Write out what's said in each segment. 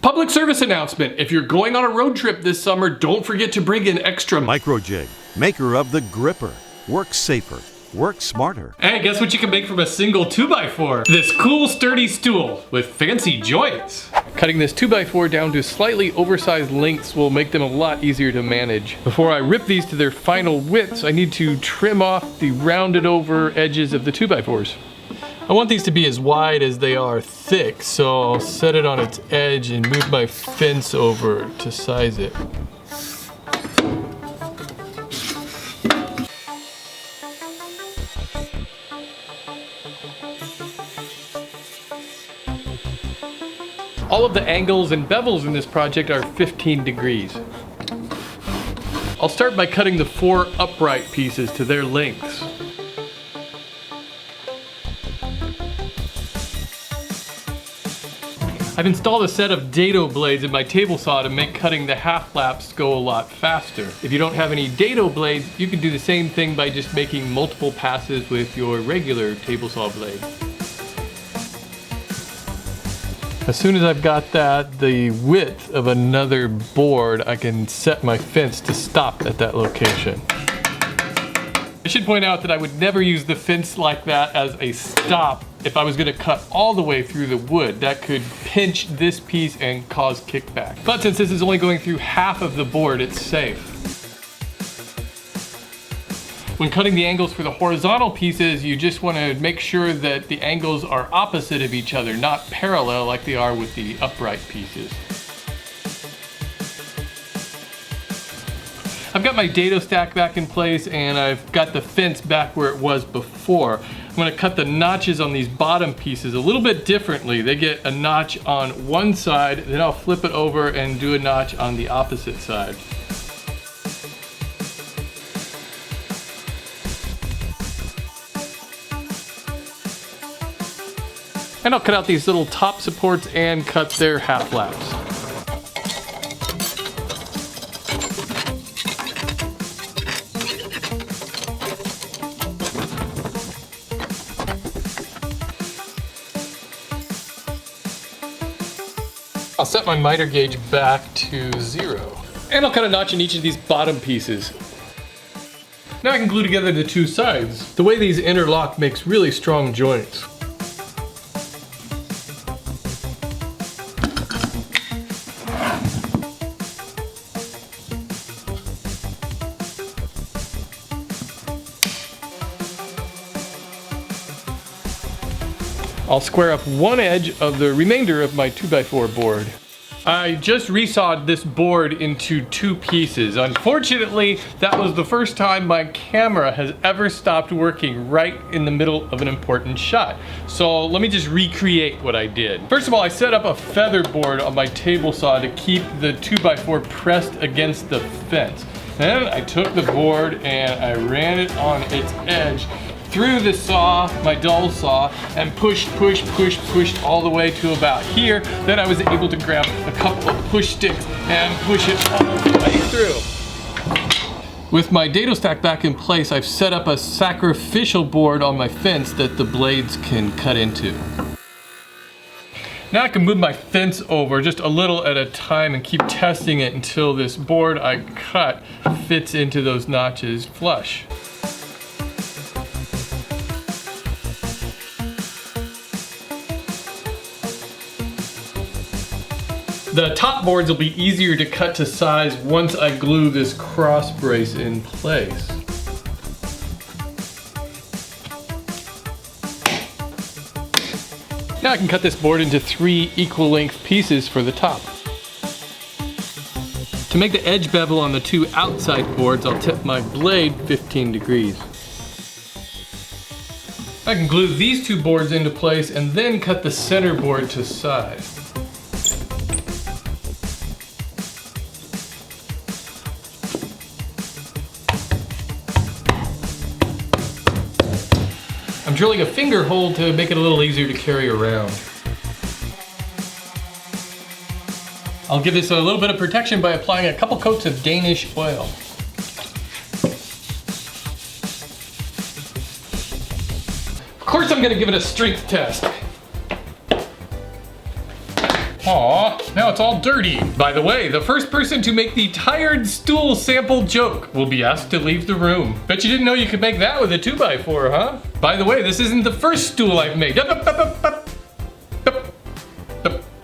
Public service announcement. If you're going on a road trip this summer, don't forget to bring in extra Microjig, maker of the gripper. Work safer, work smarter. Hey, guess what you can make from a single 2x4? This cool sturdy stool with fancy joints. Cutting this 2x4 down to slightly oversized lengths will make them a lot easier to manage. Before I rip these to their final widths, I need to trim off the rounded over edges of the 2x4s. I want these to be as wide as they are thick, so I'll set it on its edge and move my fence over to size it. All of the angles and bevels in this project are 15 degrees. I'll start by cutting the 4 upright pieces to their lengths. I've installed a set of dado blades in my table saw to make cutting the half laps go a lot faster. If you don't have any dado blades, you can do the same thing by just making multiple passes with your regular table saw blade. As soon as I've got that, the width of another board, I can set my fence to stop at that location. I should point out that I would never use the fence like that as a stop if I was going to cut all the way through the wood. That could pinch this piece and cause kickback. But since this is only going through half of the board, it's safe. When cutting the angles for the horizontal pieces, you just want to make sure that the angles are opposite of each other, not parallel like they are with the upright pieces. I've got my dado stack back in place and I've got the fence back where it was before. I'm going to cut the notches on these bottom pieces a little bit differently. They get a notch on one side, then I'll flip it over and do a notch on the opposite side. And I'll cut out these little top supports and cut their half laps. I'll set my miter gauge back to 0. And I'll cut a notch in each of these bottom pieces. Now I can glue together the two sides. The way these interlock makes really strong joints. I'll square up one edge of the remainder of my 2x4 board. I just resawed this board into 2 pieces. Unfortunately, that was the first time my camera has ever stopped working right in the middle of an important shot. So let me just recreate what I did. First of all, I set up a feather board on my table saw to keep the 2x4 pressed against the fence. Then I took the board and I ran it on its edge through the saw, my dull saw, and pushed all the way to about here. Then I was able to grab a couple of push sticks and push it all the way through. With my dado stack back in place, I've set up a sacrificial board on my fence that the blades can cut into. Now I can move my fence over just a little at a time and keep testing it until this board I cut fits into those notches flush. The top boards will be easier to cut to size once I glue this cross brace in place. Now I can cut this board into 3 equal length pieces for the top. To make the edge bevel on the 2 outside boards, I'll tip my blade 15 degrees. I can glue these 2 boards into place and then cut the center board to size. I'm drilling a finger hole to make it a little easier to carry around. I'll give this a little bit of protection by applying a couple coats of Danish oil. Of course I'm going to give it a strength test. Aw, now it's all dirty. By the way, the first person to make the tired stool sample joke will be asked to leave the room. Bet you didn't know you could make that with a 2x4, huh? By the way, this isn't the first stool I've made.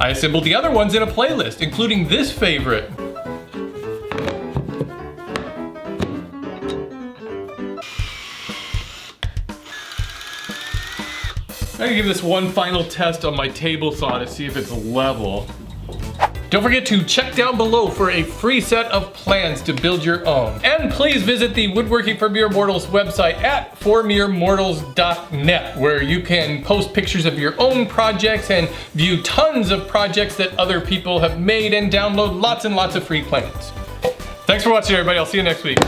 I assembled the other ones in a playlist, including this favorite. I'm gonna give this one final test on my table saw to see if it's level. Don't forget to check down below for a free set of plans to build your own. And please visit the Woodworking for Mere Mortals website at formeremortals.net, where you can post pictures of your own projects and view tons of projects that other people have made and download lots and lots of free plans. Thanks for watching, everybody. I'll see you next week.